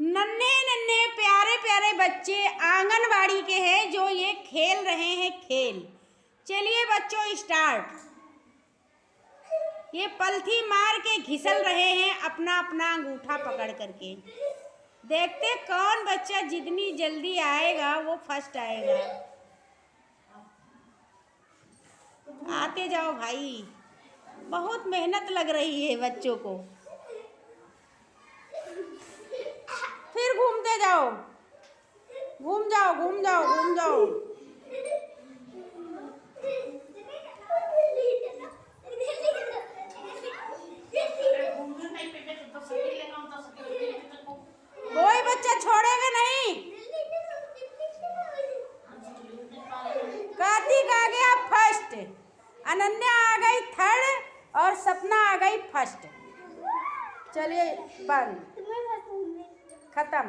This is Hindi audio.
नन्हे नन्हे प्यारे प्यारे बच्चे आंगनवाड़ी के हैं जो ये खेल रहे हैं खेल। चलिए बच्चों स्टार्ट। ये पलथी मार के घिसल रहे हैं अपना अपना अंगूठा पकड़ करके। देखते कौन बच्चा जितनी जल्दी आएगा वो फर्स्ट आएगा। आते जाओ भाई, बहुत मेहनत लग रही है बच्चों को। फिर घूमते जाओ, घूम जाओ घूम जाओ घूम जाओ। कोई बच्चा छोड़ेगा नहीं। कार्तिक आ गया फर्स्ट, अनन्या आ गई थर्ड और सपना आ गई फर्स्ट। चलिए बंद, खत्म।